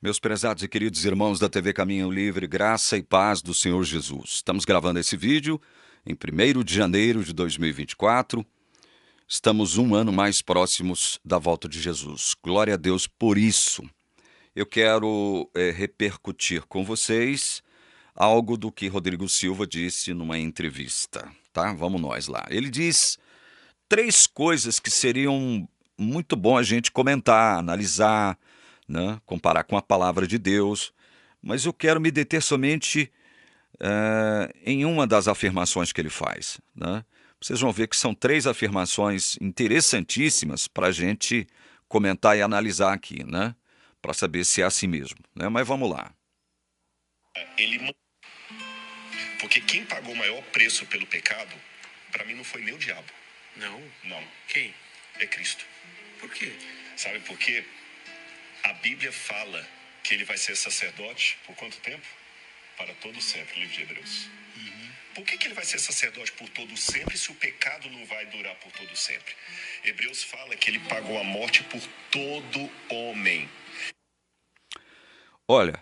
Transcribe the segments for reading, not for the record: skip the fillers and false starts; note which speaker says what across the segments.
Speaker 1: Meus prezados e queridos irmãos da TV Caminho Livre, graça e paz do Senhor Jesus. Estamos gravando esse vídeo em 1º de janeiro de 2024. Estamos um ano mais próximos da volta de Jesus. Glória a Deus por isso. Eu quero repercutir com vocês algo do que Rodrigo Silva disse numa entrevista, tá? Vamos nós lá. Ele diz 3 coisas que seriam muito bom a gente comentar, analisar, né? Comparar com a palavra de Deus, mas eu quero me deter somente em uma das afirmações que ele faz, né? Vocês vão ver que são 3 afirmações interessantíssimas para a gente comentar e analisar aqui, né? Para saber se é assim mesmo, né? Mas vamos lá.
Speaker 2: Porque quem pagou o maior preço pelo pecado, para mim não foi nem o diabo.
Speaker 3: Não?
Speaker 2: Não.
Speaker 3: Quem?
Speaker 2: É Cristo.
Speaker 3: Por quê?
Speaker 2: Sabe por quê? A Bíblia fala que ele vai ser sacerdote por quanto tempo? Para todo sempre, livro de Hebreus. Por que ele vai ser sacerdote por todo sempre se o pecado não vai durar por todo sempre? Hebreus fala que ele pagou a morte por todo homem.
Speaker 1: Olha,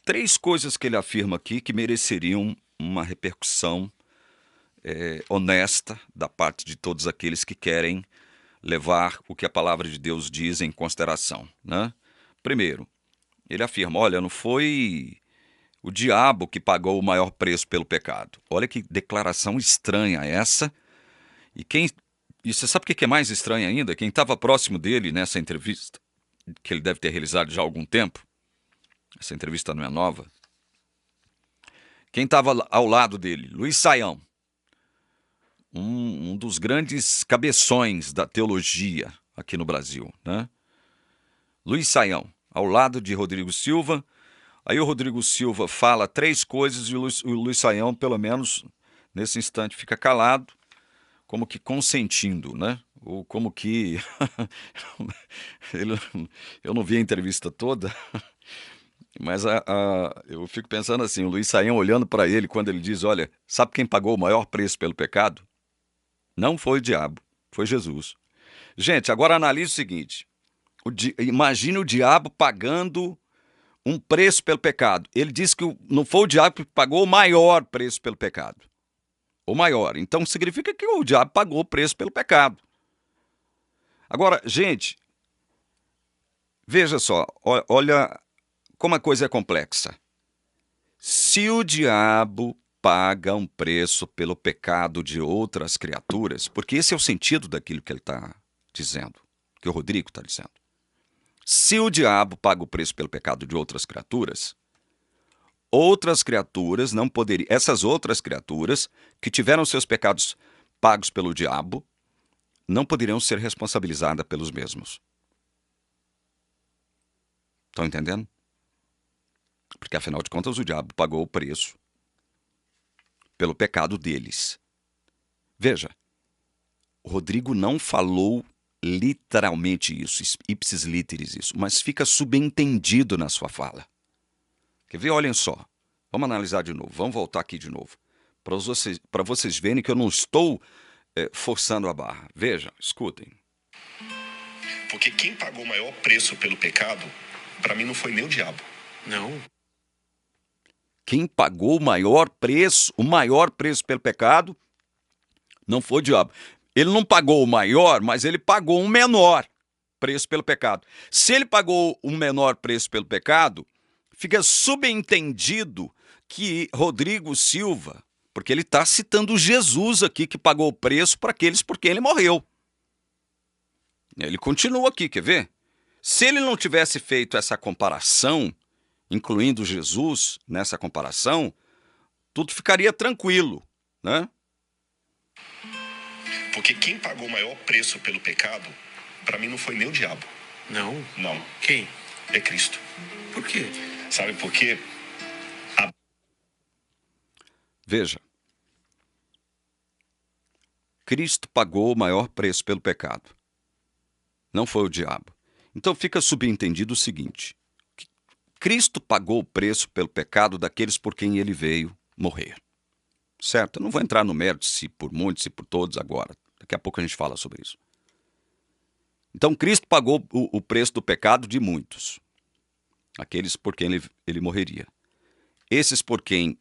Speaker 1: 3 coisas que ele afirma aqui que mereceriam uma repercussão honesta da parte de todos aqueles que querem levar o que a palavra de Deus diz em consideração, né? Primeiro, ele afirma, olha, não foi o diabo que pagou o maior preço pelo pecado. Olha que declaração estranha essa. E você sabe o que é mais estranho ainda? Quem estava próximo dele nessa entrevista, que ele deve ter realizado já há algum tempo, essa entrevista não é nova, quem estava ao lado dele, Luiz Saião, um dos grandes cabeções da teologia aqui no Brasil, né? Luiz Saião, ao lado de Rodrigo Silva. Aí o Rodrigo Silva fala 3 coisas e o Luiz Saião, pelo menos nesse instante, fica calado, como que consentindo, né? Ou como que... eu não vi a entrevista toda, mas eu fico pensando assim, o Luiz Saião olhando para ele quando ele diz, olha, sabe quem pagou o maior preço pelo pecado? Não foi o diabo, foi Jesus. Gente, agora analise o seguinte, imagine o diabo pagando um preço pelo pecado. Ele disse que não foi o diabo que pagou o maior preço pelo pecado. O maior. Então significa que o diabo pagou o preço pelo pecado. Agora, gente, veja só, olha como a coisa é complexa. Se o diabo paga um preço pelo pecado de outras criaturas, porque esse é o sentido daquilo que ele está dizendo, que o Rodrigo está dizendo. Se o diabo paga o preço pelo pecado de outras criaturas não poderiam, essas outras criaturas que tiveram seus pecados pagos pelo diabo, não poderiam ser responsabilizadas pelos mesmos. Estão entendendo? Porque afinal de contas o diabo pagou o preço pelo pecado deles. Veja, o Rodrigo não falou literalmente isso, ipsis literis isso, mas fica subentendido na sua fala. Quer ver? Olhem só. Vamos analisar de novo. Vamos voltar aqui de novo. Para vocês verem que eu não estou forçando a barra. Vejam, escutem.
Speaker 2: Porque quem pagou o maior preço pelo pecado, para mim não foi nem o diabo.
Speaker 3: Não?
Speaker 1: Quem pagou o maior preço pelo pecado, não foi o diabo. Ele não pagou o maior, mas ele pagou um menor preço pelo pecado. Se ele pagou um menor preço pelo pecado, fica subentendido que Rodrigo Silva, porque ele está citando Jesus aqui, que pagou o preço para aqueles por quem ele morreu. Ele continua aqui, quer ver? Se ele não tivesse feito essa comparação, incluindo Jesus nessa comparação, tudo ficaria tranquilo, né?
Speaker 2: Porque quem pagou o maior preço pelo pecado, para mim não foi nem o diabo.
Speaker 3: Não?
Speaker 2: Não.
Speaker 3: Quem?
Speaker 2: É Cristo.
Speaker 3: Por quê?
Speaker 2: Sabe por quê?
Speaker 1: Veja, Cristo pagou o maior preço pelo pecado. Não foi o diabo. Então fica subentendido o seguinte, Cristo pagou o preço pelo pecado daqueles por quem ele veio morrer. Certo? Eu não vou entrar no mérito se por muitos, se por todos agora. Daqui a pouco a gente fala sobre isso. Então Cristo pagou o preço do pecado de muitos. aqueles por quem ele morreria. Esses por quem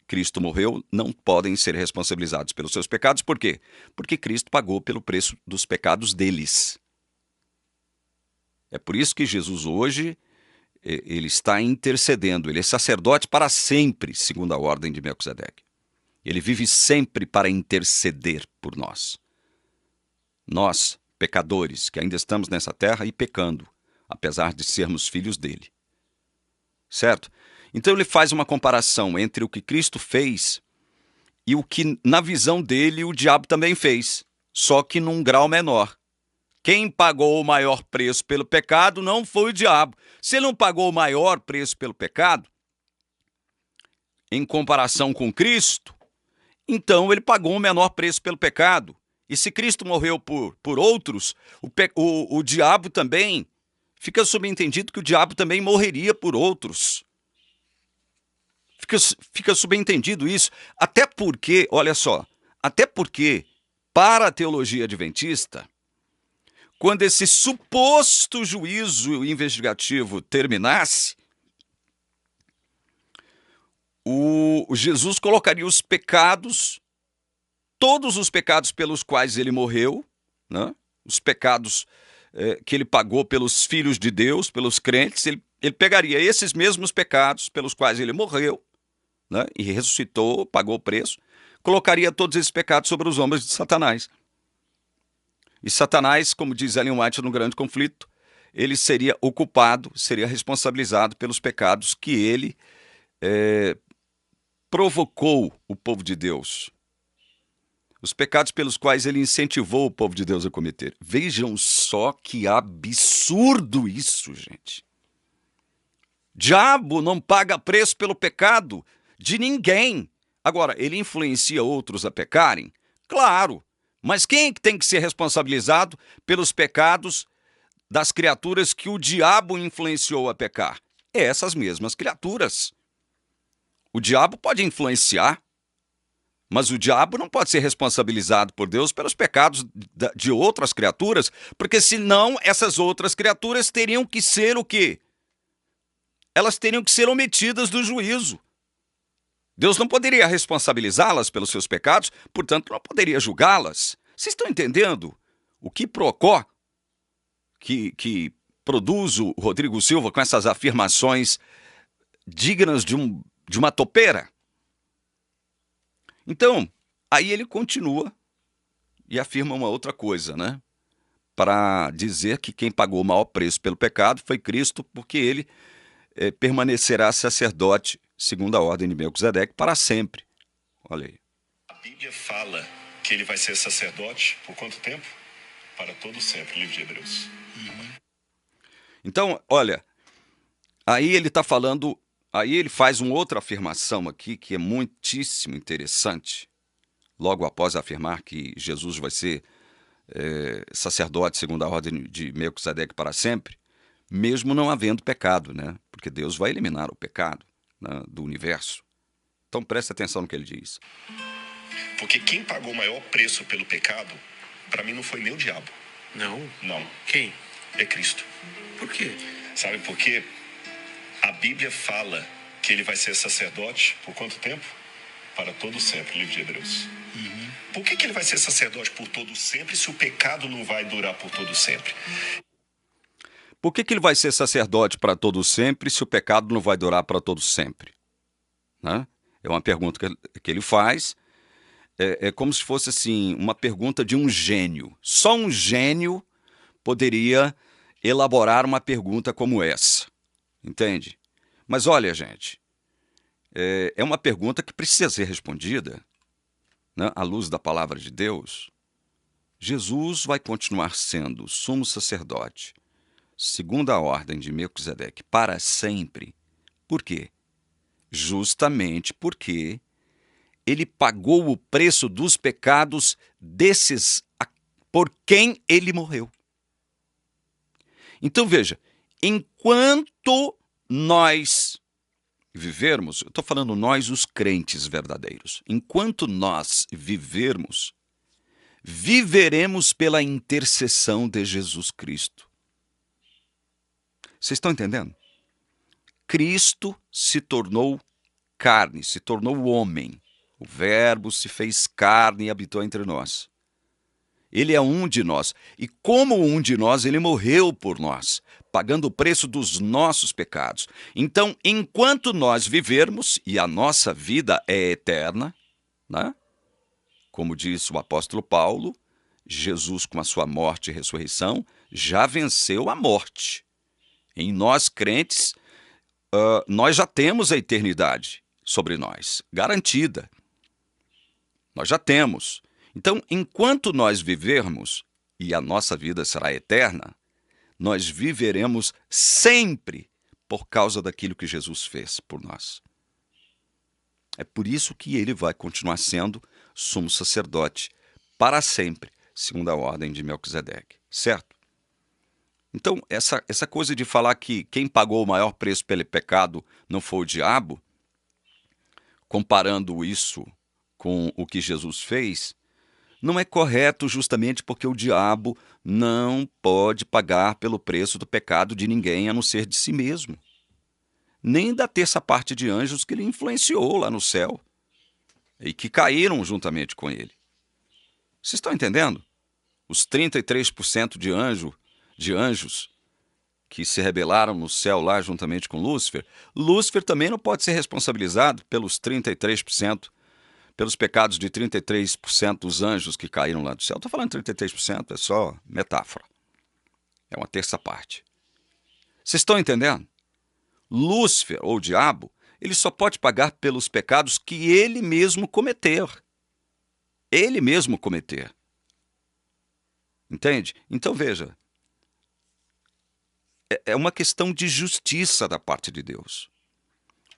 Speaker 1: Cristo morreu não podem ser responsabilizados pelos seus pecados. Por quê? Porque Cristo pagou pelo preço dos pecados deles. É por isso que Jesus hoje, ele está intercedendo. Ele é sacerdote para sempre, segundo a ordem de Melquisedeque. Ele vive sempre para interceder por nós. Nós, pecadores, que ainda estamos nessa terra e pecando, apesar de sermos filhos dele. Certo? Então ele faz uma comparação entre o que Cristo fez e o que, na visão dele, o diabo também fez, só que num grau menor. Quem pagou o maior preço pelo pecado não foi o diabo. Se ele não pagou o maior preço pelo pecado, em comparação com Cristo, então ele pagou o menor preço pelo pecado. E se Cristo morreu por outros, o diabo também, fica subentendido que o diabo também morreria por outros. Fica subentendido isso, até porque, olha só, para a teologia adventista, quando esse suposto juízo investigativo terminasse, o Jesus colocaria os pecados, todos os pecados pelos quais ele morreu, né? Os pecados que ele pagou pelos filhos de Deus, pelos crentes, ele pegaria esses mesmos pecados pelos quais ele morreu, né? E ressuscitou, pagou o preço, colocaria todos esses pecados sobre os ombros de Satanás. E Satanás, como diz Ellen White no Grande Conflito, ele seria o culpado, seria responsabilizado pelos pecados que ele provocou o povo de Deus. Os pecados pelos quais ele incentivou o povo de Deus a cometer. Vejam só que absurdo isso, gente. Diabo não paga preço pelo pecado de ninguém. Agora, ele influencia outros a pecarem? Claro. Mas quem é que tem que ser responsabilizado pelos pecados das criaturas que o diabo influenciou a pecar? É essas mesmas criaturas. O diabo pode influenciar, mas o diabo não pode ser responsabilizado por Deus pelos pecados de outras criaturas, porque senão essas outras criaturas teriam que ser o quê? Elas teriam que ser omitidas do juízo. Deus não poderia responsabilizá-las pelos seus pecados, portanto não poderia julgá-las. Vocês estão entendendo o que procó que produz o Rodrigo Silva com essas afirmações dignas de uma topeira? Então, aí ele continua e afirma uma outra coisa, né? Para dizer que quem pagou o maior preço pelo pecado foi Cristo, porque ele permanecerá sacerdote, segundo a ordem de Melquisedeque, para sempre. Olha aí.
Speaker 2: A Bíblia fala que ele vai ser sacerdote por quanto tempo? Para todo sempre, livro de Hebreus.
Speaker 1: Então, olha, aí ele está falando, aí ele faz uma outra afirmação aqui que é muitíssimo interessante, logo após afirmar que Jesus vai ser sacerdote segundo a ordem de Melquisedeque para sempre, mesmo não havendo pecado, né? Porque Deus vai eliminar o pecado, né, do universo. Então preste atenção no que ele diz.
Speaker 2: Porque quem pagou o maior preço pelo pecado, para mim não foi nem o diabo.
Speaker 3: Não.
Speaker 2: Não,
Speaker 3: Quem?
Speaker 2: é Cristo.
Speaker 3: Por quê?
Speaker 2: Sabe por quê? A Bíblia fala que ele vai ser sacerdote por quanto tempo? Para todo sempre, livro de Hebreus. Por que ele vai ser sacerdote por todo sempre se o pecado não vai durar por todo sempre?
Speaker 1: Por que ele vai ser sacerdote para todo sempre se o pecado não vai durar para todo sempre? Né? É uma pergunta que ele faz. É como se fosse assim, uma pergunta de um gênio. Só um gênio poderia elaborar uma pergunta como essa. Entende? Mas olha, gente, é uma pergunta que precisa ser respondida, né, à luz da palavra de Deus. Jesus vai continuar sendo sumo sacerdote, segundo a ordem de Melquisedeque, para sempre. Por quê? Justamente porque ele pagou o preço dos pecados desses por quem ele morreu. Então veja, enquanto nós vivermos, eu estou falando nós, os crentes verdadeiros, enquanto nós vivermos, viveremos pela intercessão de Jesus Cristo. Vocês estão entendendo? Cristo se tornou carne, se tornou homem. O Verbo se fez carne e habitou entre nós. Ele é um de nós. E como um de nós, ele morreu por nós, pagando o preço dos nossos pecados. Então, enquanto nós vivermos, e a nossa vida é eterna, né? Como diz o apóstolo Paulo, Jesus, com a sua morte e ressurreição, já venceu a morte. Em nós, crentes, nós já temos a eternidade sobre nós, garantida. Nós já temos. Então, enquanto nós vivermos, e a nossa vida será eterna, nós viveremos sempre por causa daquilo que Jesus fez por nós. É por isso que ele vai continuar sendo sumo sacerdote para sempre, segundo a ordem de Melquisedeque, certo? Então, essa coisa de falar que quem pagou o maior preço pelo pecado não foi o diabo, comparando isso com o que Jesus fez, não é correto justamente porque o diabo não pode pagar pelo preço do pecado de ninguém a não ser de si mesmo. Nem da terça parte de anjos que ele influenciou lá no céu e que caíram juntamente com ele. Vocês estão entendendo? Os 33% de anjos que se rebelaram no céu lá juntamente com Lúcifer, Lúcifer também não pode ser responsabilizado pelos 33%, pelos pecados de 33% dos anjos que caíram lá do céu. Estou falando 33%, é só metáfora. É uma terça parte. Vocês estão entendendo? Lúcifer, ou o diabo, ele só pode pagar pelos pecados que ele mesmo cometer. Ele mesmo cometer. Entende? Então veja, é uma questão de justiça da parte de Deus.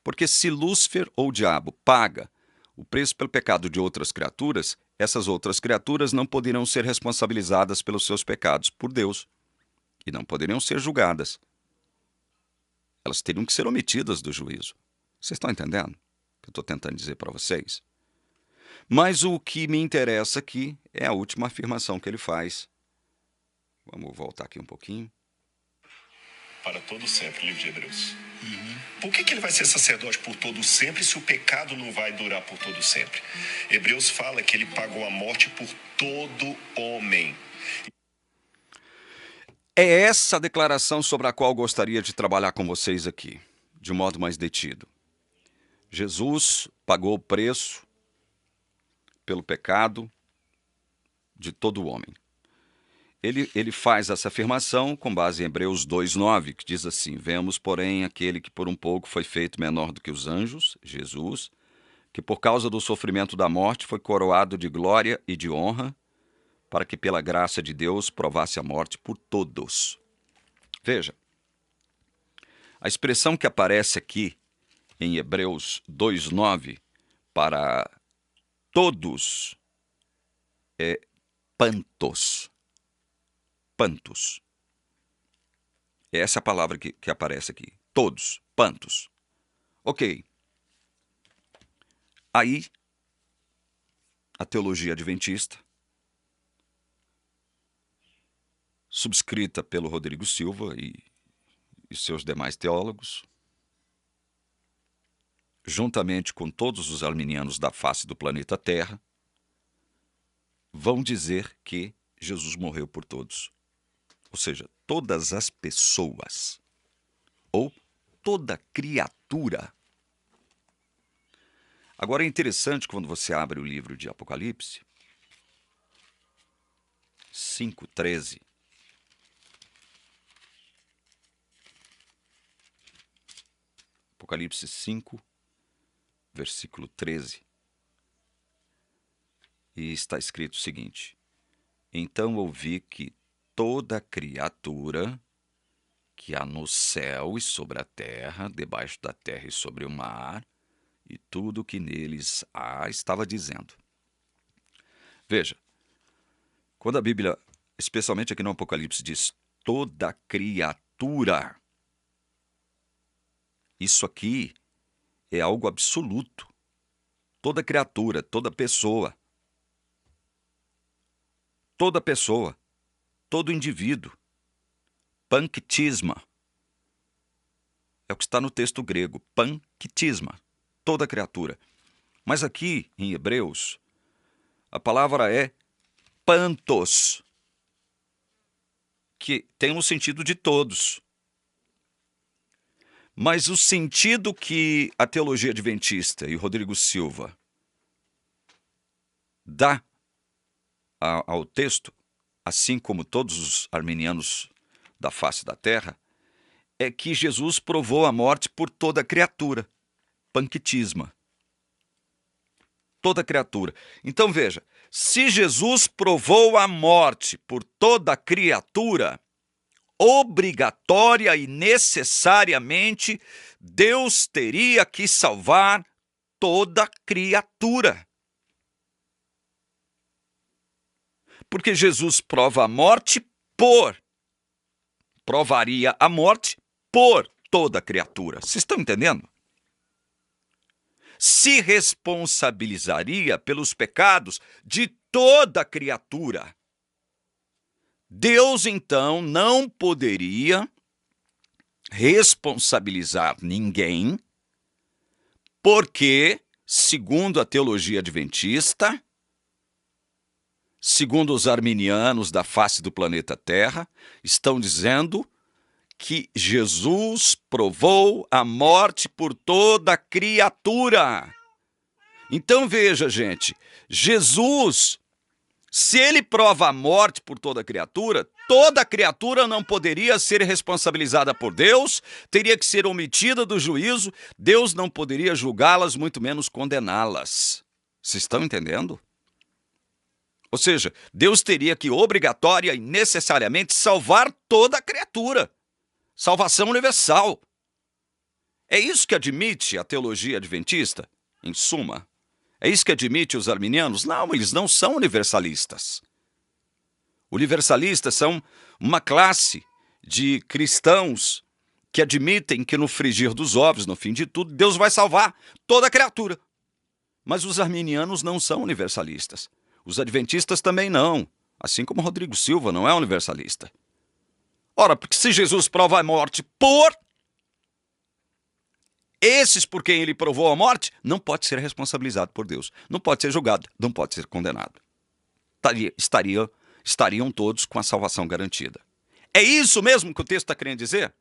Speaker 1: Porque se Lúcifer ou o diabo paga o preço pelo pecado de outras criaturas, essas outras criaturas não poderão ser responsabilizadas pelos seus pecados por Deus e não poderiam ser julgadas. Elas teriam que ser omitidas do juízo. Vocês estão entendendo o que eu estou tentando dizer para vocês? Mas o que me interessa aqui é a última afirmação que ele faz. Vamos voltar aqui um pouquinho.
Speaker 2: Para todo sempre, livro de Hebreus. Por que ele vai ser sacerdote por todo sempre se o pecado não vai durar por todo sempre? Hebreus fala que ele pagou a morte por todo homem.
Speaker 1: É essa declaração sobre a qual gostaria de trabalhar com vocês aqui, de um modo mais detido. Jesus pagou o preço pelo pecado de todo homem. Ele faz essa afirmação com base em Hebreus 2:9, que diz assim: vemos, porém, aquele que por um pouco foi feito menor do que os anjos, Jesus, que por causa do sofrimento da morte foi coroado de glória e de honra, para que pela graça de Deus provasse a morte por todos. Veja, a expressão que aparece aqui em Hebreus 2:9 para todos é pantos. Pantos. Essa é a palavra que aparece aqui. Todos. Pantos. Ok. Aí, a teologia adventista, subscrita pelo Rodrigo Silva e seus demais teólogos, juntamente com todos os arminianos da face do planeta Terra, vão dizer que Jesus morreu por todos. Ou seja, todas as pessoas, ou toda criatura. Agora é interessante quando você abre o livro de Apocalipse, 5:13. Apocalipse 5, versículo 13. E está escrito o seguinte: então ouvi que toda criatura que há no céu e sobre a terra, debaixo da terra e sobre o mar, e tudo que neles há, estava dizendo. Veja, quando a Bíblia, especialmente aqui no Apocalipse, diz toda criatura, isso aqui é algo absoluto. Toda criatura, toda pessoa, todo indivíduo. Panctisma É o que está no texto grego, panktisma, toda criatura. Mas aqui, em Hebreus, a palavra é pantos, que tem um sentido de todos. Mas o sentido que a teologia adventista e Rodrigo Silva dá ao texto, assim como todos os arminianos da face da terra, é que Jesus provou a morte por toda criatura. Panktisma. Toda criatura. Então veja, se Jesus provou a morte por toda criatura, obrigatória e necessariamente Deus teria que salvar toda criatura. Porque Jesus provaria a morte por toda criatura. Vocês estão entendendo? Se responsabilizaria pelos pecados de toda criatura. Deus, então, não poderia responsabilizar ninguém, porque, segundo a teologia adventista, segundo os arminianos da face do planeta Terra, estão dizendo que Jesus provou a morte por toda criatura. Então veja, gente, Jesus, se ele prova a morte por toda criatura não poderia ser responsabilizada por Deus, teria que ser omitida do juízo, Deus não poderia julgá-las, muito menos condená-las. Vocês estão entendendo? Ou seja, Deus teria que obrigatória e necessariamente salvar toda a criatura. Salvação universal. É isso que admite a teologia adventista, em suma. É isso que admite os arminianos? Não, eles não são universalistas. Universalistas são uma classe de cristãos que admitem que no frigir dos ovos, no fim de tudo, Deus vai salvar toda a criatura. Mas os arminianos não são universalistas. Os adventistas também não, assim como Rodrigo Silva não é universalista. Ora, porque se Jesus prova a morte por esses por quem ele provou a morte, não pode ser responsabilizado por Deus, não pode ser julgado, não pode ser condenado. Estariam todos com a salvação garantida. É isso mesmo que o texto está querendo dizer?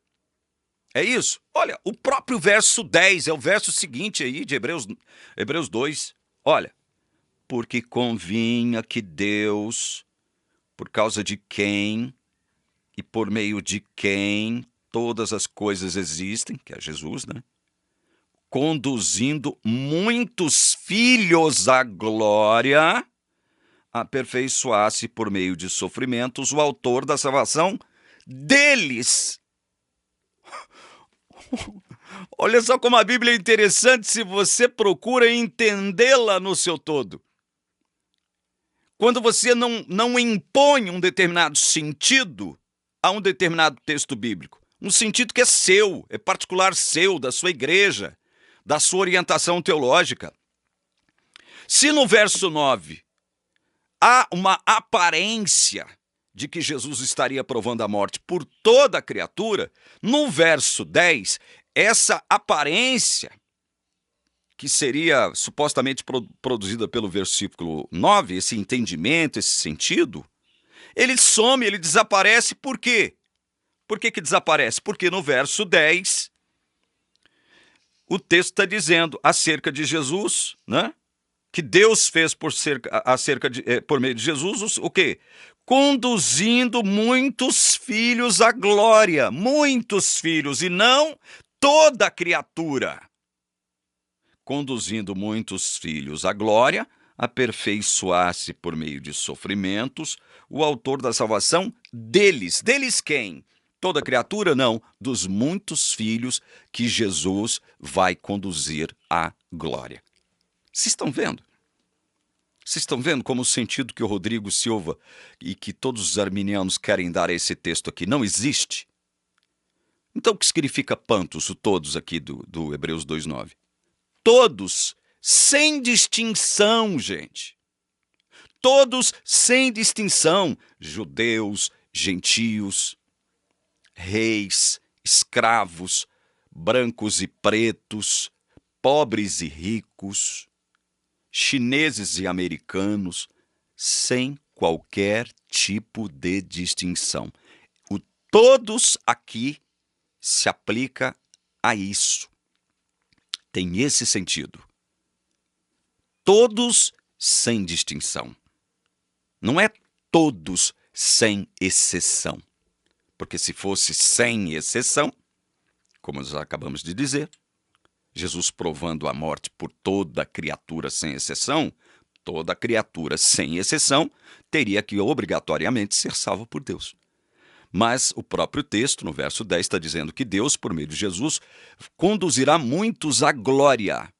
Speaker 1: É isso? Olha, o próprio verso 10 é o verso seguinte aí de Hebreus 2. Olha. Porque convinha que Deus, por causa de quem e por meio de quem todas as coisas existem, que é Jesus, né? Conduzindo muitos filhos à glória, aperfeiçoasse por meio de sofrimentos o autor da salvação deles. Olha só como a Bíblia é interessante se você procura entendê-la no seu todo. Quando você não impõe um determinado sentido a um determinado texto bíblico, um sentido que é seu, é particular seu, da sua igreja, da sua orientação teológica. Se no verso 9 há uma aparência de que Jesus estaria provando a morte por toda a criatura, no verso 10, essa aparência que seria supostamente produzida pelo versículo 9, esse entendimento, esse sentido, ele some, ele desaparece. Por quê? Por que desaparece? Porque no verso 10, o texto está dizendo acerca de Jesus, né? Que Deus fez por meio de Jesus, o quê? Conduzindo muitos filhos à glória. Muitos filhos, e não toda criatura. Conduzindo muitos filhos à glória, aperfeiçoasse por meio de sofrimentos o autor da salvação deles. Deles quem? Toda criatura? Não, dos muitos filhos que Jesus vai conduzir à glória. Vocês estão vendo? Vocês estão vendo como o sentido que o Rodrigo Silva e que todos os arminianos querem dar a esse texto aqui não existe? Então o que significa pantos, o todos aqui do Hebreus 2:9? Todos, sem distinção, gente. Todos sem distinção. Judeus, gentios, reis, escravos, brancos e pretos, pobres e ricos, chineses e americanos, sem qualquer tipo de distinção. O todos aqui se aplica a isso. Tem esse sentido. Todos sem distinção. Não é todos sem exceção. Porque se fosse sem exceção, como nós acabamos de dizer, Jesus provando a morte por toda criatura sem exceção, toda criatura sem exceção teria que obrigatoriamente ser salva por Deus. Mas o próprio texto, no verso 10, está dizendo que Deus, por meio de Jesus, conduzirá muitos à glória.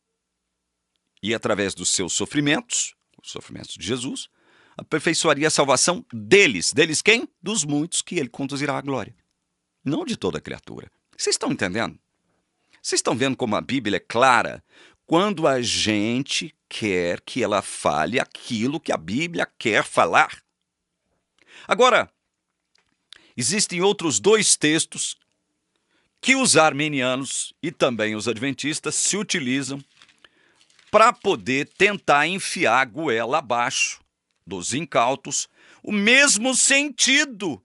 Speaker 1: E através dos seus sofrimentos, os sofrimentos de Jesus, aperfeiçoaria a salvação deles. Deles quem? Dos muitos que ele conduzirá à glória. Não de toda criatura. Vocês estão entendendo? Vocês estão vendo como a Bíblia é clara quando a gente quer que ela fale aquilo que a Bíblia quer falar? Agora, existem outros dois textos que os arminianos e também os adventistas se utilizam para poder tentar enfiar a goela abaixo dos incautos o mesmo sentido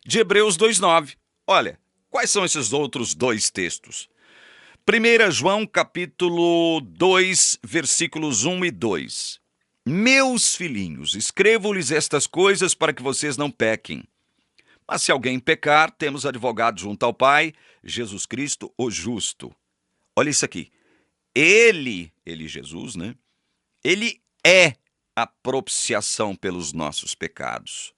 Speaker 1: de Hebreus 2:9. Olha, quais são esses outros dois textos? 1 João capítulo 2, versículos 1 e 2. Meus filhinhos, escrevo-lhes estas coisas para que vocês não pequem. Mas se alguém pecar, temos advogado junto ao Pai, Jesus Cristo, o justo. Olha isso aqui. Ele Jesus, né? Ele é a propiciação pelos nossos pecados.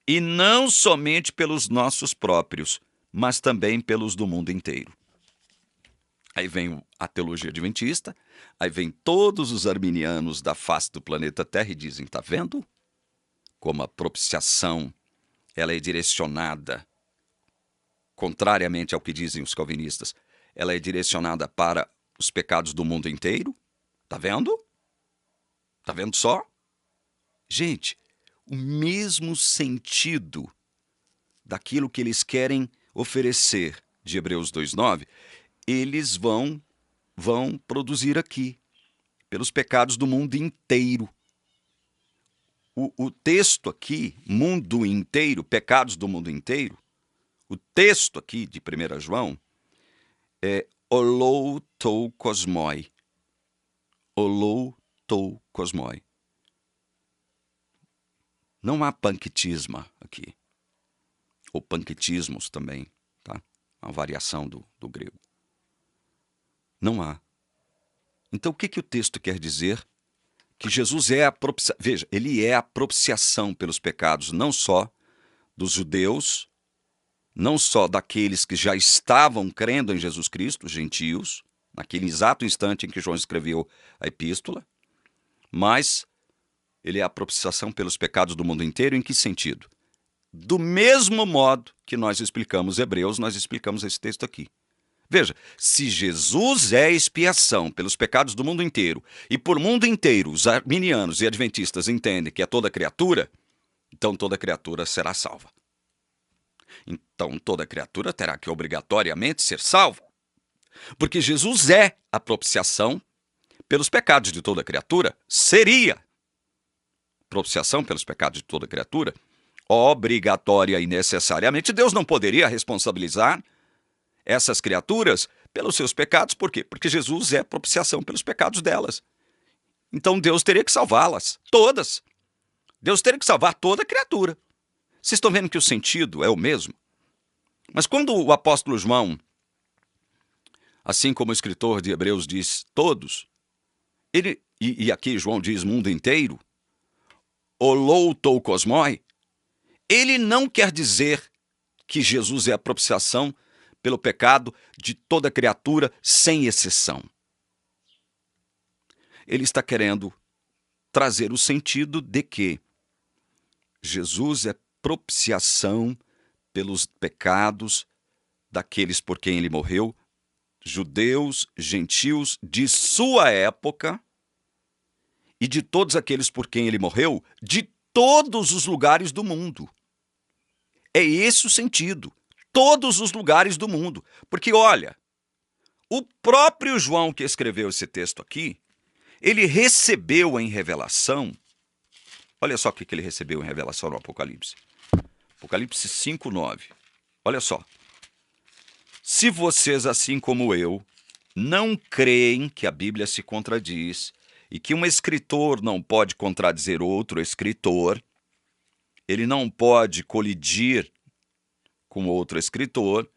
Speaker 1: E não somente pelos nossos próprios, mas também pelos do mundo inteiro. Aí vem a teologia adventista, aí vem todos os arminianos da face do planeta Terra e dizem, tá vendo? Como a propiciação, ela é direcionada, contrariamente ao que dizem os calvinistas, ela é direcionada para os pecados do mundo inteiro. Tá vendo? Tá vendo só? Gente, o mesmo sentido daquilo que eles querem oferecer de Hebreus 2:9, eles vão produzir aqui, pelos pecados do mundo inteiro. O texto aqui, mundo inteiro, pecados do mundo inteiro, o texto aqui de 1 João é olou tou cosmoi. Olou tou cosmoi. Não há panquitisma aqui. Ou panquitismos também, tá? Uma variação do grego. Não há. Então o que o texto quer dizer? Que Jesus é a propiciação. Veja, ele é a propiciação pelos pecados, não só dos judeus, não só daqueles que já estavam crendo em Jesus Cristo, gentios, naquele exato instante em que João escreveu a epístola, mas ele é a propiciação pelos pecados do mundo inteiro. Em que sentido? Do mesmo modo que nós explicamos Hebreus, nós explicamos esse texto aqui. Veja, se Jesus é a expiação pelos pecados do mundo inteiro, e por mundo inteiro os arminianos e adventistas entendem que é toda criatura, então toda criatura será salva. Então toda criatura terá que obrigatoriamente ser salva, porque Jesus é a propiciação pelos pecados de toda criatura, seria propiciação pelos pecados de toda criatura, obrigatória e necessariamente. Deus não poderia responsabilizar essas criaturas pelos seus pecados. Por quê? Porque Jesus é propiciação pelos pecados delas. Então Deus teria que salvá-las, todas. Deus teria que salvar toda criatura. Vocês estão vendo que o sentido é o mesmo? Mas quando o apóstolo João, assim como o escritor de Hebreus diz todos, e aqui João diz mundo inteiro, olou tou cosmoi, ele não quer dizer que Jesus é a propiciação pelo pecado de toda criatura, sem exceção. Ele está querendo trazer o sentido de que Jesus é propiciação pelos pecados daqueles por quem ele morreu, judeus, gentios de sua época, e de todos aqueles por quem ele morreu, de todos os lugares do mundo. É esse o sentido. Todos os lugares do mundo. Porque, olha, O próprio João que escreveu esse texto aqui, ele recebeu em revelação, olha só o que ele recebeu em revelação no Apocalipse. Apocalipse 5:9. Olha só. Se vocês, assim como eu, não creem que a Bíblia se contradiz e que um escritor não pode contradizer outro escritor, ele não pode colidir com outro escritor,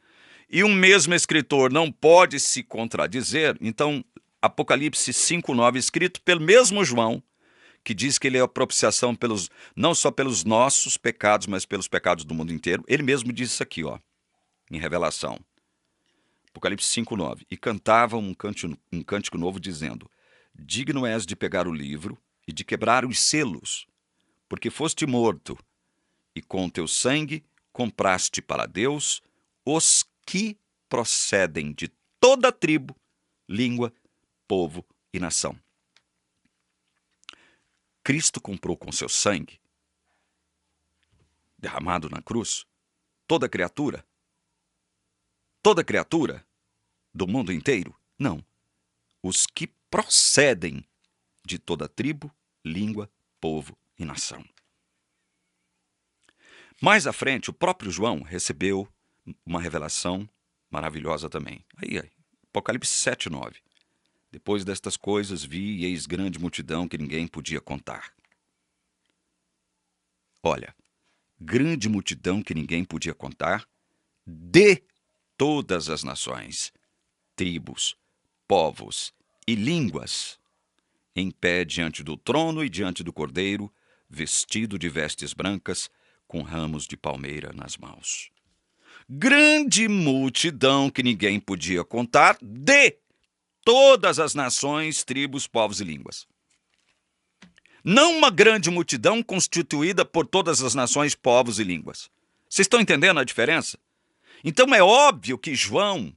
Speaker 1: e um mesmo escritor não pode se contradizer, então Apocalipse 5:9, escrito pelo mesmo João, que diz que ele é a propiciação não só pelos nossos pecados, mas pelos pecados do mundo inteiro. Ele mesmo diz isso aqui, em Revelação. Apocalipse 5:9. E cantava um cântico novo, dizendo: digno és de pegar o livro e de quebrar os selos, porque foste morto, e com teu sangue compraste para Deus os que procedem de toda tribo, língua, povo e nação. Cristo comprou com seu sangue, derramado na cruz, toda criatura do mundo inteiro? Não. Os que procedem de toda tribo, língua, povo e nação. Mais à frente, o próprio João recebeu uma revelação maravilhosa também. Aí, Apocalipse 7:9. Depois destas coisas vi e eis grande multidão que ninguém podia contar. Olha, grande multidão que ninguém podia contar, de todas as nações, tribos, povos e línguas, em pé diante do trono e diante do Cordeiro, vestido de vestes brancas, com ramos de palmeira nas mãos. Grande multidão que ninguém podia contar, de todas as nações, tribos, povos e línguas. Não uma grande multidão constituída por todas as nações, povos e línguas. Vocês estão entendendo a diferença? Então é óbvio que João,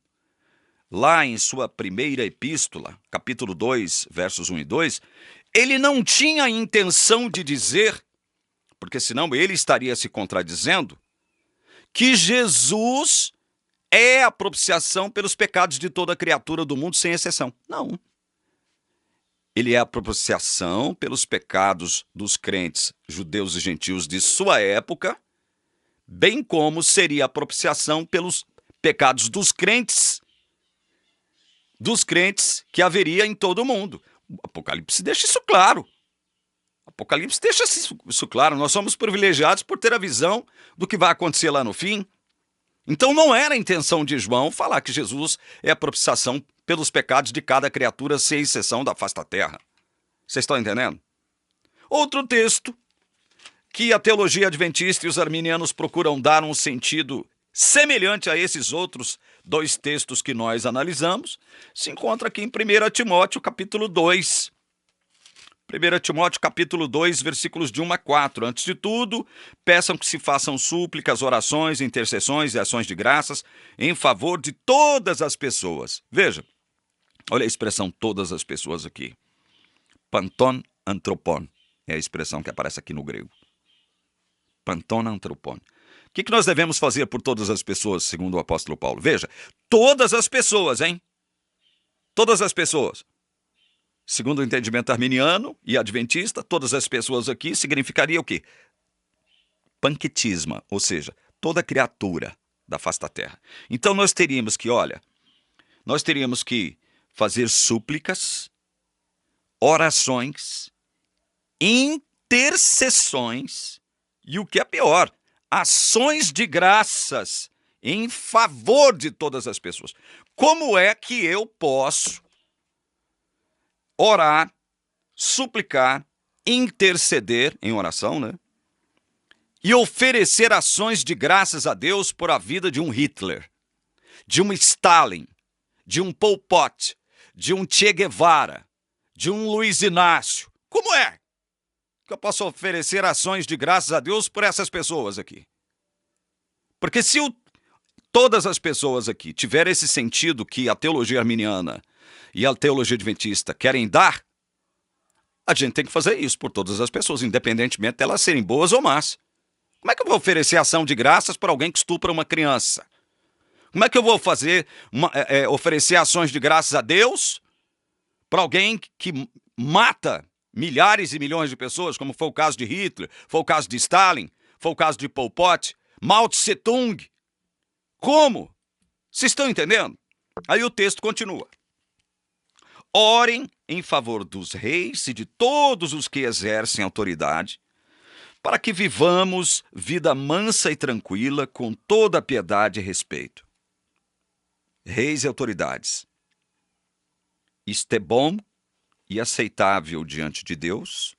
Speaker 1: lá em sua primeira epístola, capítulo 2, versos 1 e 2, ele não tinha a intenção de dizer, porque senão ele estaria se contradizendo, que Jesus é a propiciação pelos pecados de toda criatura do mundo, sem exceção. Não. Ele é a propiciação pelos pecados dos crentes judeus e gentios de sua época, bem como seria a propiciação pelos pecados dos crentes que haveria em todo o mundo. O Apocalipse deixa isso claro. Apocalipse deixa isso claro. Nós somos privilegiados por ter a visão do que vai acontecer lá no fim. Então não era a intenção de João falar que Jesus é a propiciação pelos pecados de cada criatura, sem exceção da face da terra. Vocês estão entendendo? Outro texto que a teologia adventista e os arminianos procuram dar um sentido semelhante a esses outros dois textos que nós analisamos, se encontra aqui em 1 Timóteo, capítulo 2. 1 Timóteo, capítulo 2, versículos de 1 a 4. Antes de tudo, peçam que se façam súplicas, orações, intercessões e ações de graças em favor de todas as pessoas. Veja, olha a expressão todas as pessoas aqui. Panton anthropon é a expressão que aparece aqui no grego. Panton anthropon. O que nós devemos fazer por todas as pessoas, segundo o apóstolo Paulo? Veja, todas as pessoas, hein? Todas as pessoas. Segundo o entendimento arminiano e adventista, todas as pessoas aqui significaria o quê? Panquetisma, ou seja, toda criatura da face da terra. Então nós teríamos que fazer súplicas, orações, intercessões e o que é pior, ações de graças em favor de todas as pessoas. Como é que eu posso orar, suplicar, interceder em oração, né? E oferecer ações de graças a Deus por a vida de um Hitler, de um Stalin, de um Pol Pot, de um Che Guevara, de um Luiz Inácio? Como é que eu posso oferecer ações de graças a Deus por essas pessoas aqui? Porque se todas as pessoas aqui tiverem esse sentido que a teologia arminiana e a teologia adventista querem dar, a gente tem que fazer isso por todas as pessoas, independentemente de elas serem boas ou más. Como é que eu vou oferecer ação de graças para alguém que estupra uma criança? Como é que eu vou fazer, oferecer ações de graças a Deus para alguém que mata milhares e milhões de pessoas, como foi o caso de Hitler, foi o caso de Stalin, foi o caso de Pol Pot, Mao Tse Tung? Como? Vocês estão entendendo? Aí o texto continua. Orem em favor dos reis e de todos os que exercem autoridade, para que vivamos vida mansa e tranquila, com toda a piedade e respeito. Reis e autoridades. Isto é bom e aceitável diante de Deus,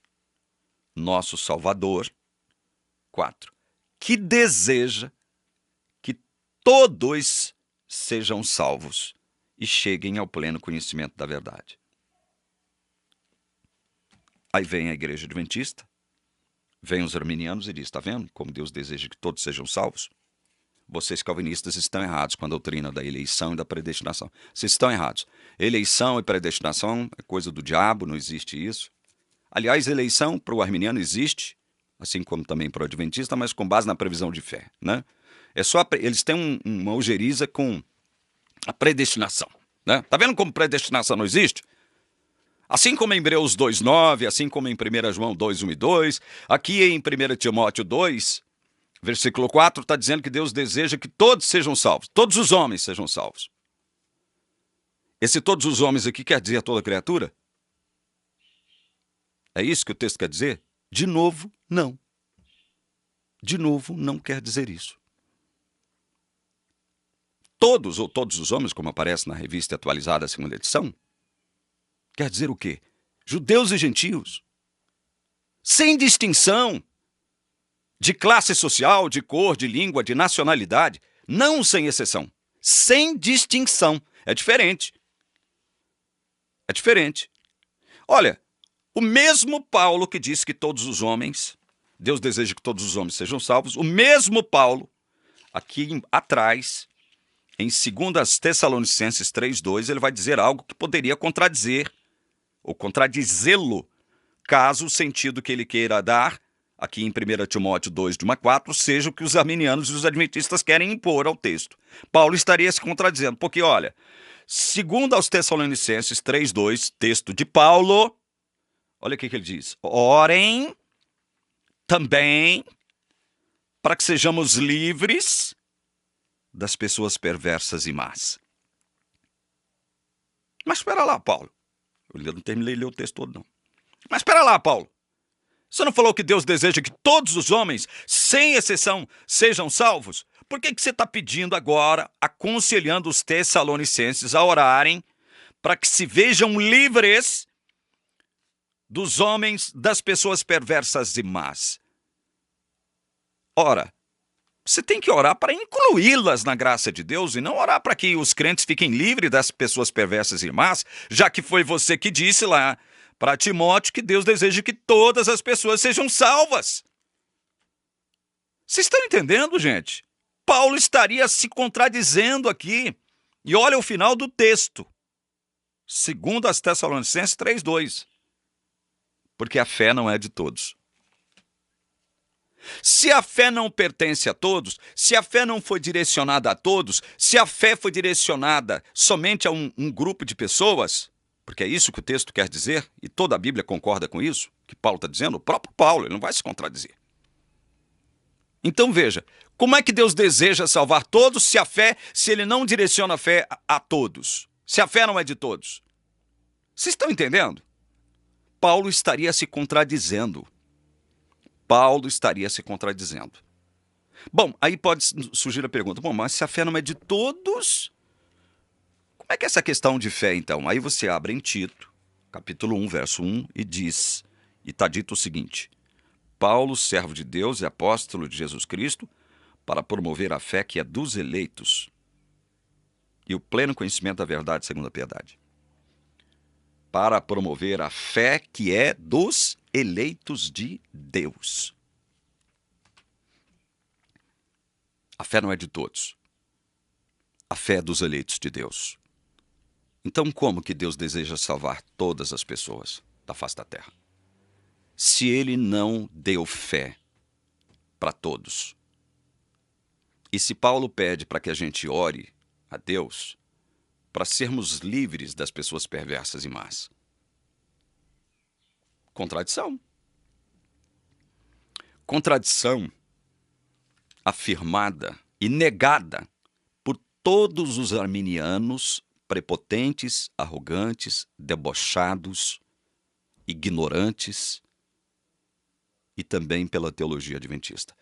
Speaker 1: nosso Salvador. 4. Que deseja que todos sejam salvos e cheguem ao pleno conhecimento da verdade. Aí vem a igreja adventista, vem os arminianos e diz, está vendo como Deus deseja que todos sejam salvos? Vocês calvinistas estão errados com a doutrina da eleição e da predestinação. Vocês estão errados. Eleição e predestinação é coisa do diabo, não existe isso. Aliás, eleição para o arminiano existe, assim como também para o adventista, mas com base na previsão de fé, né? É só eles têm uma ojeriza com a predestinação, né? Tá vendo como predestinação não existe? Assim como em Hebreus 2:9, assim como em 1 João 2:1 e 2, aqui em 1 Timóteo 2, versículo 4, está dizendo que Deus deseja que todos sejam salvos, todos os homens sejam salvos. Esse todos os homens aqui quer dizer toda criatura? É isso que o texto quer dizer? De novo, não. De novo, não quer dizer isso. Todos, ou todos os homens, como aparece na revista atualizada, a segunda edição, quer dizer o quê? Judeus e gentios. Sem distinção de classe social, de cor, de língua, de nacionalidade. Não sem exceção. Sem distinção. É diferente. É diferente. Olha, o mesmo Paulo que disse que todos os homens, Deus deseja que todos os homens sejam salvos, o mesmo Paulo, aqui atrás, em 2 Tessalonicenses 3:2, ele vai dizer algo que poderia contradizer, ou contradizê-lo, caso o sentido que ele queira dar, aqui em 1 Timóteo 2:1-4, seja o que os arminianos e os adventistas querem impor ao texto. Paulo estaria se contradizendo, porque, olha, segundo aos Tessalonicenses 3:2, texto de Paulo, olha o que ele diz. Orem também para que sejamos livres das pessoas perversas e más. Mas espera lá, Paulo. Eu não terminei de ler o texto todo, não. Mas espera lá, Paulo. Você não falou que Deus deseja que todos os homens, sem exceção, sejam salvos? Por que você está pedindo agora, aconselhando os tessalonicenses a orarem para que se vejam livres dos homens, das pessoas perversas e más? Ora, você tem que orar para incluí-las na graça de Deus e não orar para que os crentes fiquem livres das pessoas perversas e más, já que foi você que disse lá para Timóteo que Deus deseja que todas as pessoas sejam salvas. Vocês estão entendendo, gente? Paulo estaria se contradizendo aqui. E olha o final do texto. 2 Tessalonicenses 3:2. Porque a fé não é de todos. Se a fé não pertence a todos, se a fé não foi direcionada a todos, se a fé foi direcionada somente a um grupo de pessoas, porque é isso que o texto quer dizer, e toda a Bíblia concorda com isso, que Paulo está dizendo, o próprio Paulo, ele não vai se contradizer. Então veja, como é que Deus deseja salvar todos se ele não direciona a fé a todos? Se a fé não é de todos? Vocês estão entendendo? Paulo estaria se contradizendo. Paulo estaria se contradizendo. Bom, aí pode surgir a pergunta, bom, mas se a fé não é de todos, como é que é essa questão de fé, então? Aí você abre em Tito, capítulo 1, verso 1, e diz, e está dito o seguinte, Paulo, servo de Deus e apóstolo de Jesus Cristo, para promover a fé que é dos eleitos e o pleno conhecimento da verdade segundo a piedade. Para promover a fé que é dos eleitos de Deus. A fé não é de todos. A fé é dos eleitos de Deus. Então, como que Deus deseja salvar todas as pessoas da face da terra? Se ele não deu fé para todos. E se Paulo pede para que a gente ore a Deus para sermos livres das pessoas perversas e más. Contradição. Contradição afirmada e negada por todos os arminianos prepotentes, arrogantes, debochados, ignorantes e também pela teologia adventista.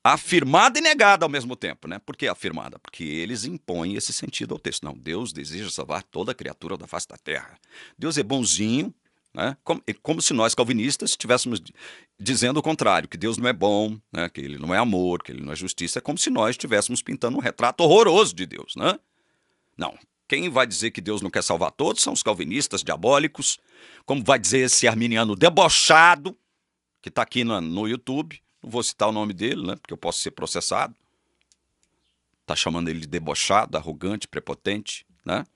Speaker 1: Afirmada e negada ao mesmo tempo, né? Por que afirmada? Porque eles impõem esse sentido ao texto. Não, Deus deseja salvar toda criatura da face da terra. Deus é bonzinho, né? Como se nós calvinistas estivéssemos dizendo o contrário, que Deus não é bom, né? Que Ele não é amor, que Ele não é justiça. É como se nós estivéssemos pintando um retrato horroroso de Deus, né? Não. Quem vai dizer que Deus não quer salvar todos são os calvinistas diabólicos, como vai dizer esse arminiano debochado, que está aqui no YouTube. Não vou citar o nome dele, né? Porque eu posso ser processado. Está chamando ele de debochado, arrogante, prepotente, né?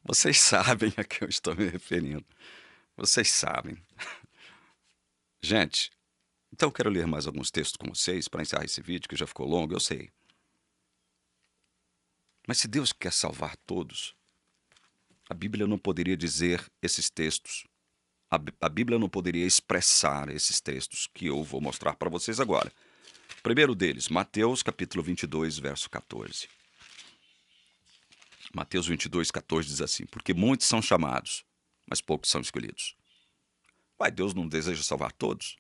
Speaker 1: Vocês sabem a que eu estou me referindo. Vocês sabem. Gente, então eu quero ler mais alguns textos com vocês para encerrar esse vídeo, que já ficou longo, eu sei. Mas se Deus quer salvar todos, a Bíblia não poderia dizer esses textos. A Bíblia não poderia expressar esses textos que eu vou mostrar para vocês agora. O primeiro deles, Mateus capítulo 22, verso 14. Mateus 22, 14 diz assim: porque muitos são chamados, mas poucos são escolhidos. Uai, Deus não deseja salvar todos?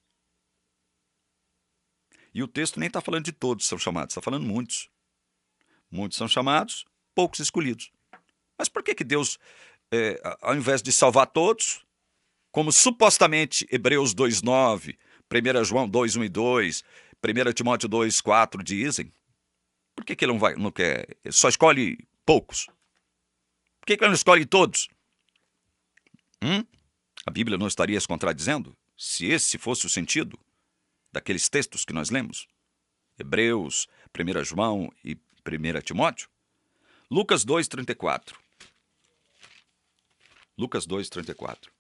Speaker 1: E o texto nem está falando de todos são chamados, está falando muitos. Muitos são chamados, poucos escolhidos. Mas por que Deus, ao invés de salvar todos, como supostamente Hebreus 2,9, 1 João 2, 1 e 2, 1 Timóteo 2, 4 dizem, por que Ele não quer, ele só escolhe poucos? Por que Ele não escolhe todos? A Bíblia não estaria se contradizendo se esse fosse o sentido daqueles textos que nós lemos? Hebreus, 1 João e 1 Timóteo? Lucas 2, 34. Lucas 2, 34.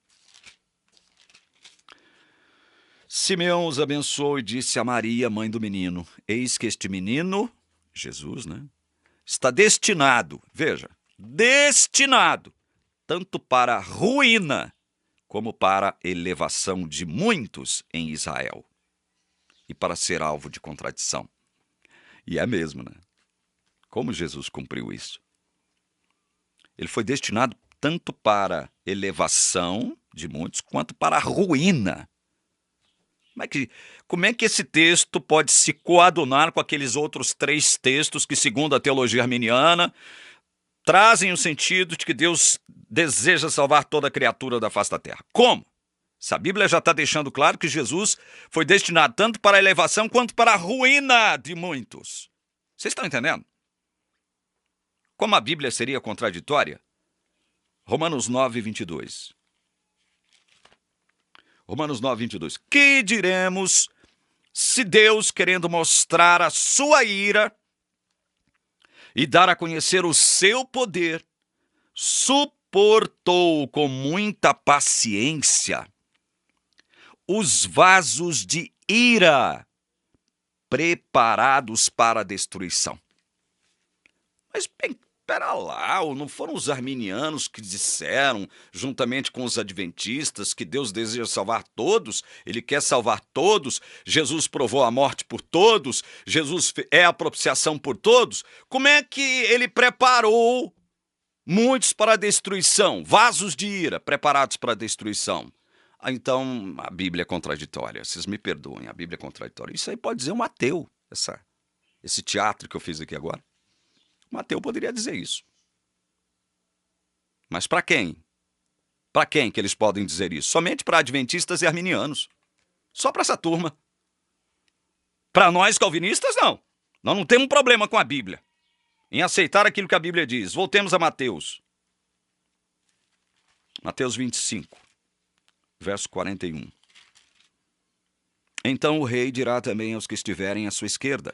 Speaker 1: Simeão os abençoou e disse a Maria, mãe do menino: eis que este menino, Jesus, né, está destinado, veja, destinado, tanto para a ruína como para a elevação de muitos em Israel, e para ser alvo de contradição. E é mesmo, né? Como Jesus cumpriu isso? Ele foi destinado tanto para elevação de muitos, quanto para a ruína. Como é que esse texto pode se coadunar com aqueles outros 3 textos que, segundo a teologia arminiana, trazem o sentido de que Deus deseja salvar toda criatura da face da terra? Como? Se a Bíblia já está deixando claro que Jesus foi destinado tanto para a elevação quanto para a ruína de muitos. Vocês estão entendendo? Como a Bíblia seria contraditória? Romanos 9, 22. Romanos 9, 22. Que diremos se Deus, querendo mostrar a sua ira e dar a conhecer o seu poder, suportou com muita paciência os vasos de ira preparados para a destruição? Mas espera lá, não foram os arminianos que disseram, juntamente com os adventistas, que Deus deseja salvar todos? Ele quer salvar todos? Jesus provou a morte por todos? Jesus é a propiciação por todos? Como é que ele preparou muitos para a destruição? Vasos de ira preparados para a destruição. Então, a Bíblia é contraditória. Vocês me perdoem, a Bíblia é contraditória. Isso aí pode dizer um ateu, esse teatro que eu fiz aqui agora. Um ateu poderia dizer isso. Mas para quem? Para quem que eles podem dizer isso? Somente para adventistas e arminianos. Só para essa turma. Para nós calvinistas, não. Nós não temos problema com a Bíblia, em aceitar aquilo que a Bíblia diz. Voltemos a Mateus. Mateus 25, verso 41. Então o rei dirá também aos que estiverem à sua esquerda: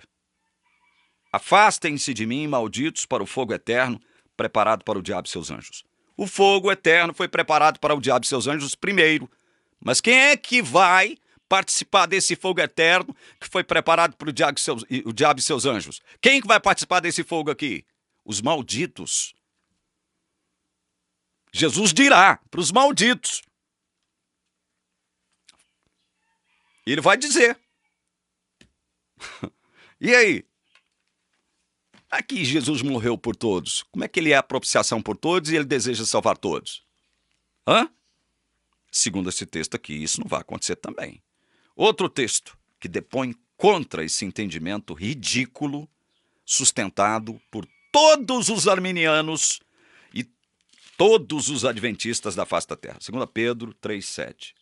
Speaker 1: afastem-se de mim, malditos, para o fogo eterno, preparado para o diabo e seus anjos. O fogo eterno foi preparado para o diabo e seus anjos primeiro. Mas quem é que vai participar desse fogo eterno que foi preparado para o diabo e seus anjos? Quem que vai participar desse fogo aqui? Os malditos. Jesus dirá para os malditos. Ele vai dizer. E aí? Aqui Jesus morreu por todos. Como é que ele é a propiciação por todos e ele deseja salvar todos? Segundo esse texto aqui, isso não vai acontecer também. Outro texto que depõe contra esse entendimento ridículo, sustentado por todos os arminianos e todos os adventistas da face da terra. 2 Pedro 3,7.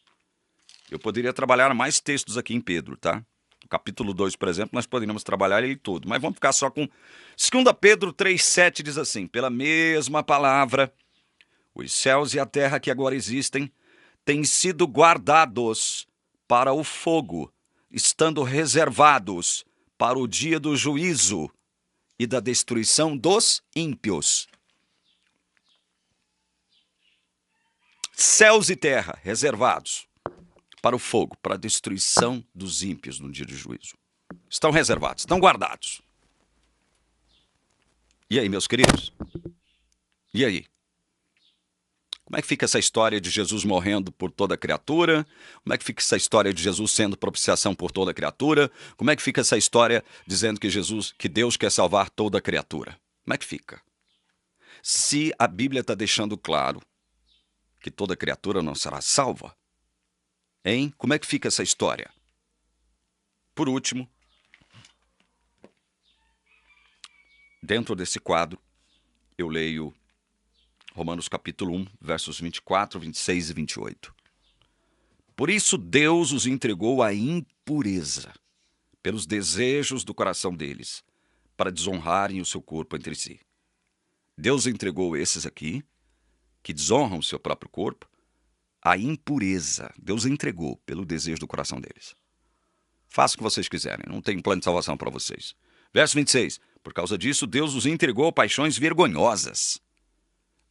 Speaker 1: Eu poderia trabalhar mais textos aqui em Pedro, tá? No capítulo 2, por exemplo, nós poderíamos trabalhar ele todo, mas vamos ficar só com 2 Pedro 3,7 diz assim: pela mesma palavra, os céus e a terra que agora existem têm sido guardados para o fogo, estando reservados para o dia do juízo e da destruição dos ímpios. Céus e terra reservados para o fogo, para a destruição dos ímpios no dia do juízo. Estão reservados, estão guardados. E aí, meus queridos? E aí? Como é que fica essa história de Jesus morrendo por toda a criatura? Como é que fica essa história de Jesus sendo propiciação por toda a criatura? Como é que fica essa história dizendo que Deus quer salvar toda a criatura? Como é que fica? Se a Bíblia está deixando claro que toda criatura não será salva, hein? Como é que fica essa história? Por último, dentro desse quadro, eu leio Romanos capítulo 1, versos 24, 26 e 28. Por isso Deus os entregou à impureza, pelos desejos do coração deles, para desonrarem o seu corpo entre si. Deus entregou esses aqui, que desonram o seu próprio corpo, à impureza. Deus entregou pelo desejo do coração deles. Faça o que vocês quiserem, não tem plano de salvação para vocês. Verso 26. Por causa disso, Deus os entregou a paixões vergonhosas.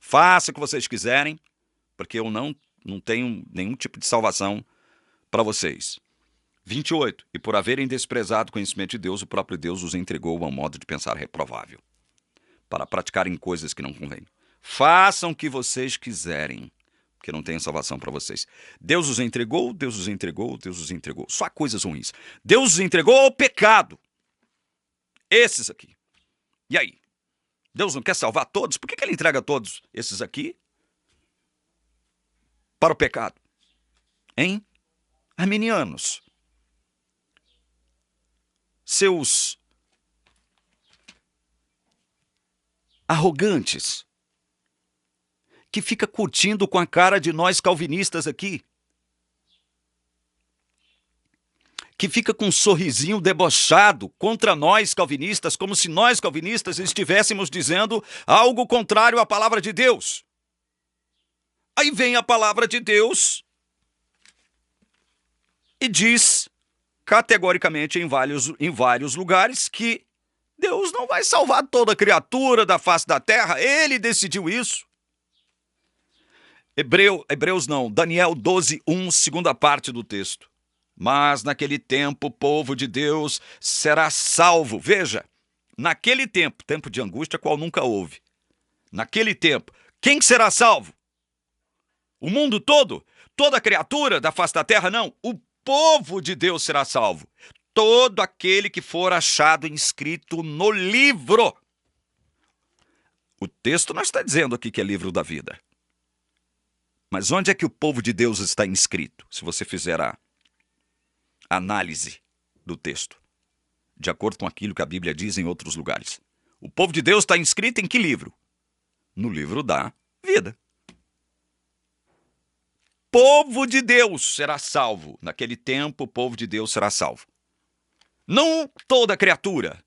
Speaker 1: Faça o que vocês quiserem, porque eu não tenho nenhum tipo de salvação para vocês. 28. E por haverem desprezado o conhecimento de Deus, o próprio Deus os entregou a um modo de pensar reprovável, para praticarem coisas que não convêm. Façam o que vocês quiserem, porque não tem salvação para vocês. Deus os entregou, Deus os entregou, Deus os entregou. Só coisas ruins. Deus os entregou ao pecado. Esses aqui. E aí? Deus não quer salvar todos? Por que ele entrega todos esses aqui para o pecado? Hein? Arminianos. Seus arrogantes, que fica curtindo com a cara de nós calvinistas aqui, que fica com um sorrisinho debochado contra nós calvinistas, como se nós calvinistas estivéssemos dizendo algo contrário à palavra de Deus. Aí vem a palavra de Deus e diz categoricamente em vários lugares que Deus não vai salvar toda criatura da face da terra. Ele decidiu isso. Daniel 12:1, segunda parte do texto. Mas naquele tempo o povo de Deus será salvo. Veja, naquele tempo, tempo de angústia qual nunca houve. Naquele tempo, quem será salvo? O mundo todo? Toda criatura da face da terra? Não. O povo de Deus será salvo. Todo aquele que for achado inscrito no livro. O texto não está dizendo aqui que é livro da vida. Mas onde é que o povo de Deus está inscrito? Se você fizer a análise do texto, de acordo com aquilo que a Bíblia diz em outros lugares. O povo de Deus está inscrito em que livro? No livro da vida. Povo de Deus será salvo. Naquele tempo, o povo de Deus será salvo. Não toda criatura.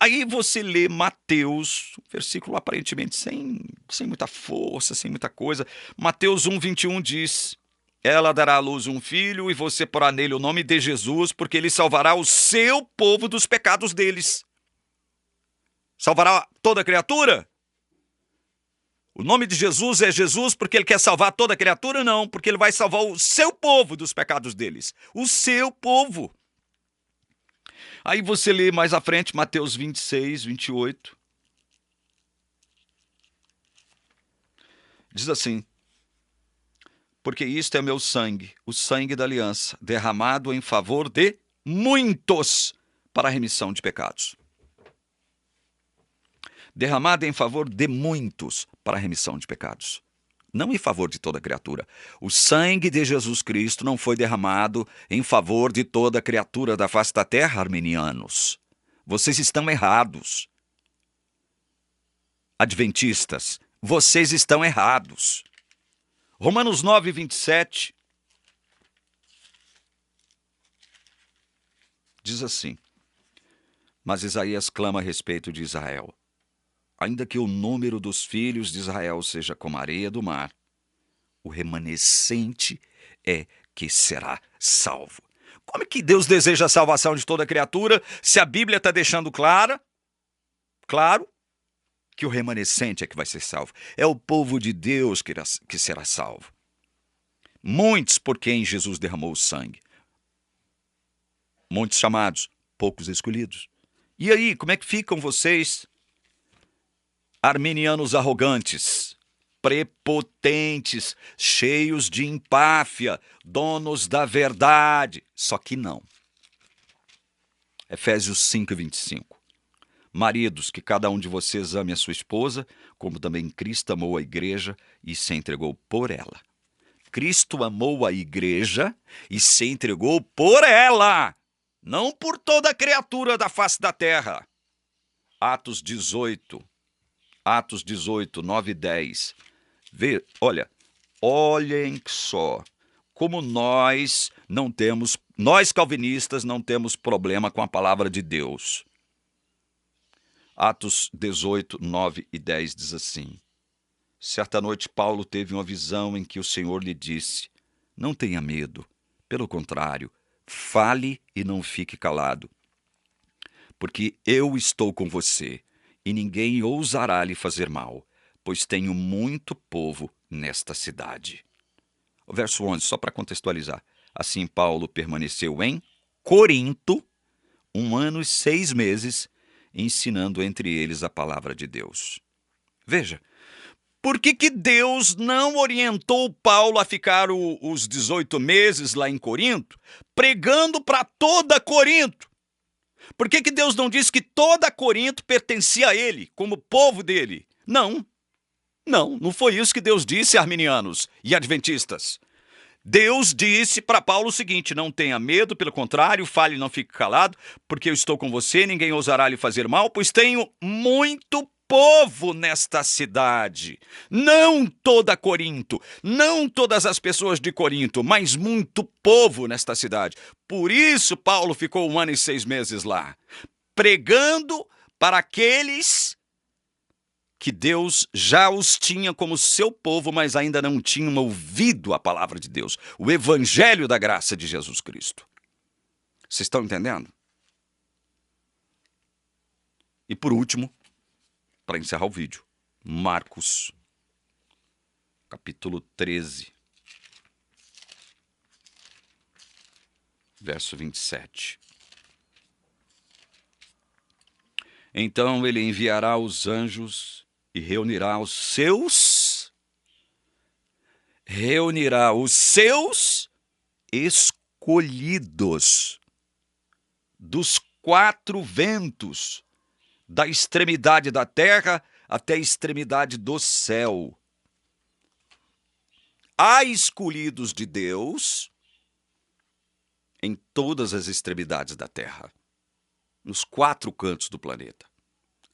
Speaker 1: Aí você lê Mateus, um versículo aparentemente sem muita força, sem muita coisa. Mateus 1:21 diz: ela dará à luz um filho e você porá nele o nome de Jesus, porque ele salvará o seu povo dos pecados deles. Salvará toda criatura? O nome de Jesus é Jesus porque ele quer salvar toda criatura? Não, porque ele vai salvar o seu povo dos pecados deles. O seu povo. Aí você lê mais à frente, Mateus 26, 28. Diz assim: porque isto é meu sangue, o sangue da aliança, derramado em favor de muitos para a remissão de pecados. Derramado em favor de muitos para a remissão de pecados. Não em favor de toda criatura. O sangue de Jesus Cristo não foi derramado em favor de toda criatura da face da terra, arminianos. Vocês estão errados. Adventistas, vocês estão errados. Romanos 9, 27 diz assim: mas Isaías clama a respeito de Israel. Ainda que o número dos filhos de Israel seja como a areia do mar, o remanescente é que será salvo. Como é que Deus deseja a salvação de toda criatura se a Bíblia está deixando claro, que o remanescente é que vai ser salvo? É o povo de Deus que será salvo. Muitos por quem Jesus derramou o sangue. Muitos chamados, poucos escolhidos. E aí, como é que ficam vocês, arminianos arrogantes, prepotentes, cheios de empáfia, donos da verdade? Só que não. Efésios 5, 25. Maridos, que cada um de vocês ame a sua esposa, como também Cristo amou a igreja e se entregou por ela. Cristo amou a igreja e se entregou por ela, não por toda criatura da face da terra. Atos 18, 9 e 10. Olhem só, como nós calvinistas não temos problema com a palavra de Deus. Atos 18, 9 e 10 diz assim: certa noite Paulo teve uma visão em que o Senhor lhe disse: não tenha medo, pelo contrário, fale e não fique calado, porque eu estou com você, e ninguém ousará lhe fazer mal, pois tenho muito povo nesta cidade. O verso 11, só para contextualizar. Assim Paulo permaneceu em Corinto 1 ano e 6 meses, ensinando entre eles a palavra de Deus. Veja, por que Deus não orientou Paulo a ficar os 18 meses lá em Corinto, pregando para toda Corinto? Por que Deus não disse que toda Corinto pertencia a ele, como povo dele? Não foi isso que Deus disse, arminianos e adventistas. Deus disse para Paulo o seguinte: não tenha medo, pelo contrário, fale e não fique calado, porque eu estou com você, ninguém ousará lhe fazer mal, pois tenho muito povo nesta cidade. Não toda Corinto, não todas as pessoas de Corinto, mas muito povo nesta cidade. Por isso Paulo ficou 1 ano e 6 meses lá, pregando para aqueles que Deus já os tinha como seu povo, mas ainda não tinham ouvido a palavra de Deus, o evangelho da graça de Jesus Cristo. Vocês estão entendendo? E por último, para encerrar o vídeo, Marcos, capítulo 13, verso 27. Então ele enviará os anjos e reunirá os seus escolhidos dos 4 ventos, da extremidade da terra até a extremidade do céu. Há escolhidos de Deus em todas as extremidades da terra, nos 4 cantos do planeta.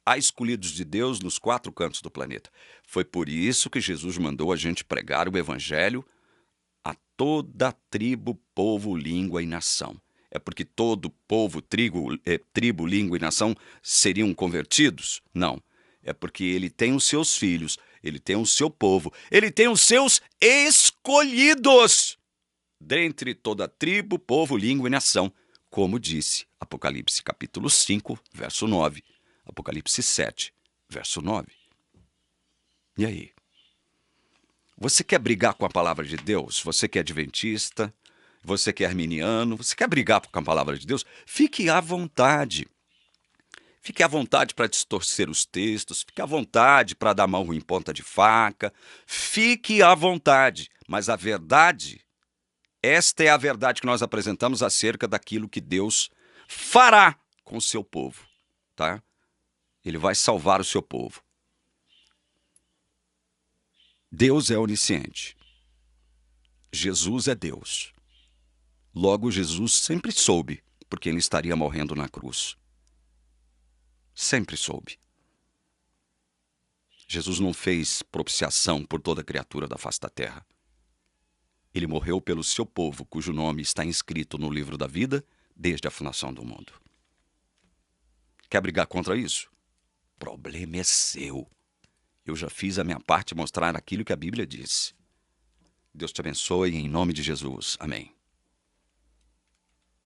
Speaker 1: Há escolhidos de Deus nos 4 cantos do planeta. Foi por isso que Jesus mandou a gente pregar o evangelho a toda tribo, povo, língua e nação. É porque todo povo, tribo, língua e nação seriam convertidos? Não. É porque ele tem os seus filhos, ele tem o seu povo, ele tem os seus escolhidos dentre toda tribo, povo, língua e nação, como disse Apocalipse capítulo 5, verso 9. Apocalipse 7, verso 9. E aí? Você quer brigar com a palavra de Deus? Você que é adventista, você que é arminiano, você quer brigar com a palavra de Deus? Fique à vontade. Fique à vontade para distorcer os textos, fique à vontade para dar murro em ponta de faca, fique à vontade. Mas a verdade, esta é a verdade que nós apresentamos acerca daquilo que Deus fará com o seu povo, tá? Ele vai salvar o seu povo. Deus é onisciente. Jesus é Deus. Logo, Jesus sempre soube porque ele estaria morrendo na cruz. Sempre soube. Jesus não fez propiciação por toda criatura da face da terra. Ele morreu pelo seu povo, cujo nome está inscrito no livro da vida desde a fundação do mundo. Quer brigar contra isso? O problema é seu. Eu já fiz a minha parte mostrar aquilo que a Bíblia diz. Deus te abençoe em nome de Jesus. Amém.